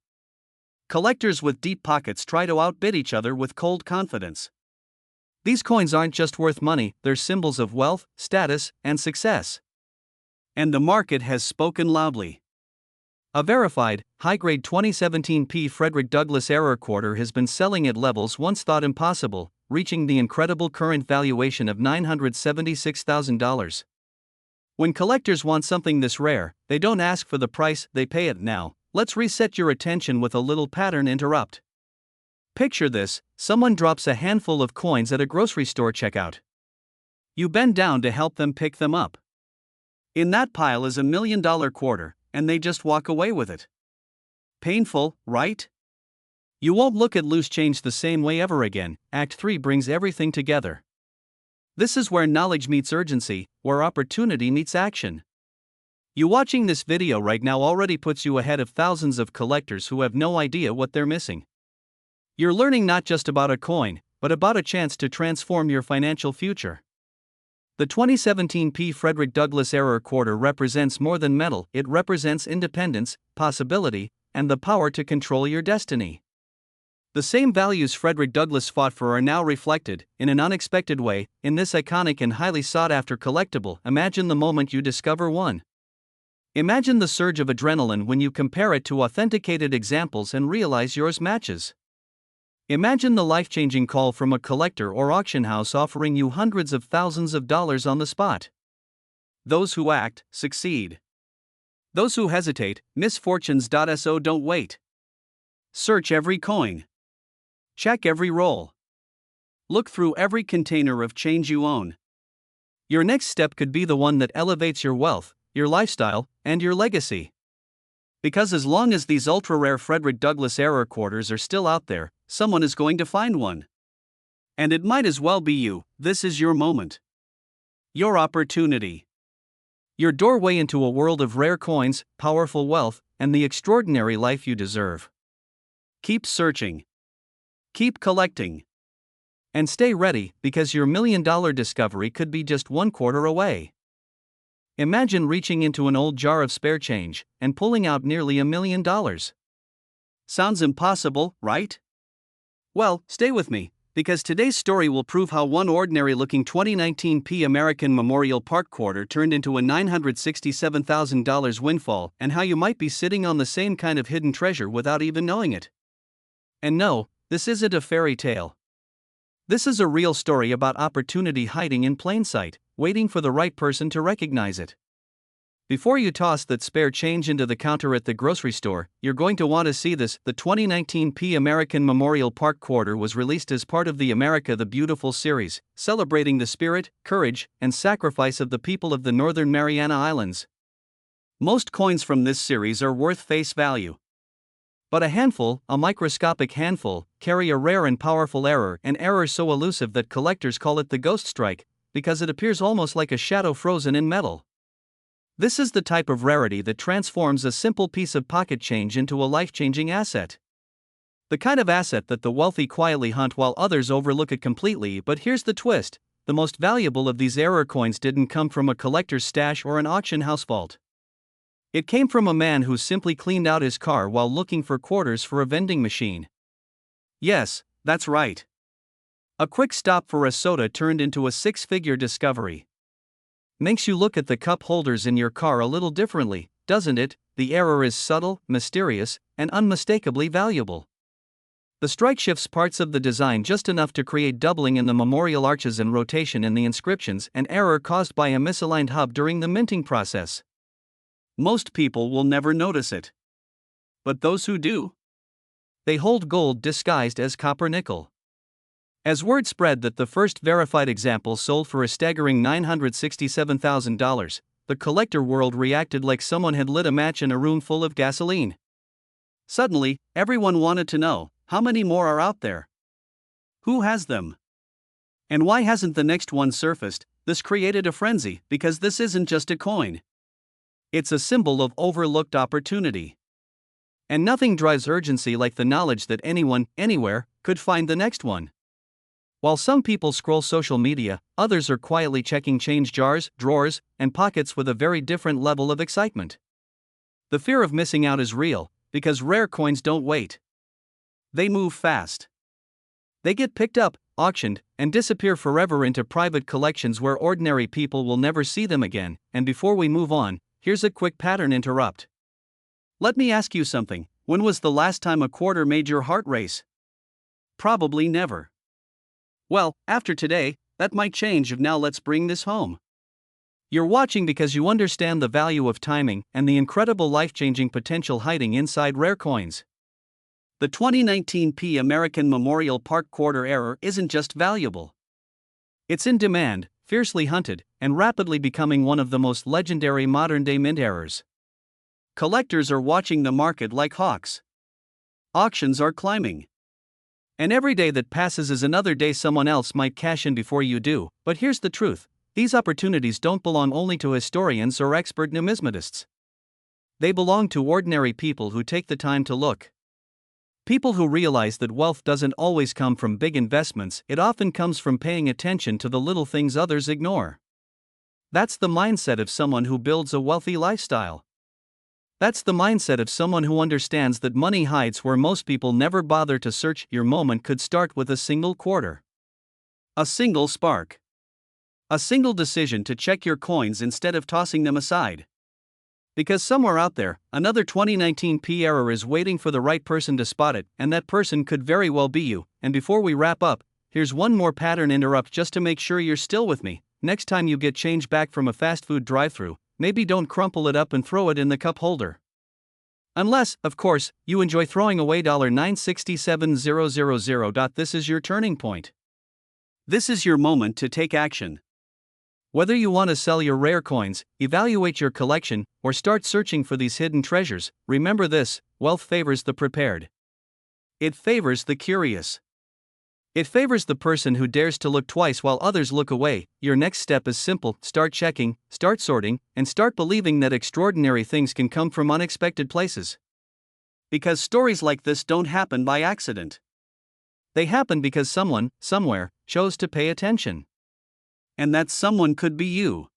A: Collectors with deep pockets try to outbid each other with cold confidence. These coins aren't just worth money, they're symbols of wealth, status, and success. And the market has spoken loudly. A verified, high-grade 2017 Frederick Douglass error quarter has been selling at levels once thought impossible, reaching the incredible current valuation of $976,000. When collectors want something this rare, they don't ask for the price, they pay it. Now, let's reset your attention with a little pattern interrupt. Picture this: someone drops a handful of coins at a grocery store checkout. You bend down to help them pick them up. In that pile is $1 million quarter, and they just walk away with it. Painful, right? You won't look at loose change the same way ever again. Act 3 brings everything together. This is where knowledge meets urgency, where opportunity meets action. You watching this video right now already puts you ahead of thousands of collectors who have no idea what they're missing. You're learning not just about a coin, but about a chance to transform your financial future. The 2017 Frederick Douglass error quarter represents more than metal, it represents independence, possibility, and the power to control your destiny. The same values Frederick Douglass fought for are now reflected, in an unexpected way, in this iconic and highly sought-after collectible. Imagine the moment you discover one. Imagine the surge of adrenaline when you compare it to authenticated examples and realize yours matches. Imagine the life-changing call from a collector or auction house offering you hundreds of thousands of dollars on the spot. Those who act, succeed. Those who hesitate, miss fortunes. So don't wait. Search every coin. Check every roll. Look through every container of change you own. Your next step could be the one that elevates your wealth, your lifestyle, and your legacy. Because as long as these ultra-rare Frederick Douglass error quarters are still out there, someone is going to find one. And it might as well be you. This is your moment. Your opportunity. Your doorway into a world of rare coins, powerful wealth, and the extraordinary life you deserve. Keep searching. Keep collecting. And stay ready, because your $1 million discovery could be just one quarter away. Imagine reaching into an old jar of spare change and pulling out nearly $1 million. Sounds impossible, right? Well, stay with me, because today's story will prove how one ordinary-looking 2019 American Memorial Park quarter turned into a $967,000 windfall, and how you might be sitting on the same kind of hidden treasure without even knowing it. And no, this isn't a fairy tale. This is a real story about opportunity hiding in plain sight, waiting for the right person to recognize it. Before you toss that spare change into the counter at the grocery store, you're going to want to see this. The 2019 American Memorial Park quarter was released as part of the America the Beautiful series, celebrating the spirit, courage, and sacrifice of the people of the Northern Mariana Islands. Most coins from this series are worth face value. But a handful, a microscopic handful, carry a rare and powerful error, an error so elusive that collectors call it the ghost strike, because it appears almost like a shadow frozen in metal. This is the type of rarity that transforms a simple piece of pocket change into a life-changing asset. The kind of asset that the wealthy quietly hunt while others overlook it completely. But here's the twist: the most valuable of these error coins didn't come from a collector's stash or an auction house vault. It came from a man who simply cleaned out his car while looking for quarters for a vending machine. Yes, that's right. A quick stop for a soda turned into a six-figure discovery. Makes you look at the cup holders in your car a little differently, doesn't it? The error is subtle, mysterious, and unmistakably valuable. The strike shifts parts of the design just enough to create doubling in the memorial arches and rotation in the inscriptions, an error caused by a misaligned hub during the minting process. Most people will never notice it. But those who do, they hold gold disguised as copper nickel. As word spread that the first verified example sold for a staggering $967,000, the collector world reacted like someone had lit a match in a room full of gasoline. Suddenly, everyone wanted to know, how many more are out there? Who has them? And why hasn't the next one surfaced? This created a frenzy, because this isn't just a coin. It's a symbol of overlooked opportunity. And nothing drives urgency like the knowledge that anyone, anywhere, could find the next one. While some people scroll social media, others are quietly checking change jars, drawers, and pockets with a very different level of excitement. The fear of missing out is real, because rare coins don't wait. They move fast. They get picked up, auctioned, and disappear forever into private collections where ordinary people will never see them again. And before we move on, here's a quick pattern interrupt. Let me ask you something. When was the last time a quarter made your heart race? Probably never. Well, after today, that might change. Now let's bring this home. You're watching because you understand the value of timing and the incredible life-changing potential hiding inside rare coins. The 2019 American Memorial Park quarter error isn't just valuable. It's in demand, fiercely hunted, and rapidly becoming one of the most legendary modern-day mint errors. Collectors are watching the market like hawks. Auctions are climbing. And every day that passes is another day someone else might cash in before you do. But here's the truth. These opportunities don't belong only to historians or expert numismatists. They belong to ordinary people who take the time to look. People who realize that wealth doesn't always come from big investments, it often comes from paying attention to the little things others ignore. That's the mindset of someone who builds a wealthy lifestyle. That's the mindset of someone who understands that money hides where most people never bother to search. Your moment could start with a single quarter. A single spark. A single decision to check your coins instead of tossing them aside. Because somewhere out there, another 2019 error is waiting for the right person to spot it, and that person could very well be you. And before we wrap up, here's one more pattern interrupt just to make sure you're still with me. Next time you get change back from a fast food drive-thru, maybe don't crumple it up and throw it in the cup holder. Unless, of course, you enjoy throwing away $967,000. This is your turning point. This is your moment to take action. Whether you want to sell your rare coins, evaluate your collection, or start searching for these hidden treasures, remember this: wealth favors the prepared. It favors the curious. It favors the person who dares to look twice while others look away. Your next step is simple: start checking, start sorting, and start believing that extraordinary things can come from unexpected places. Because stories like this don't happen by accident. They happen because someone, somewhere, chose to pay attention. And that someone could be you.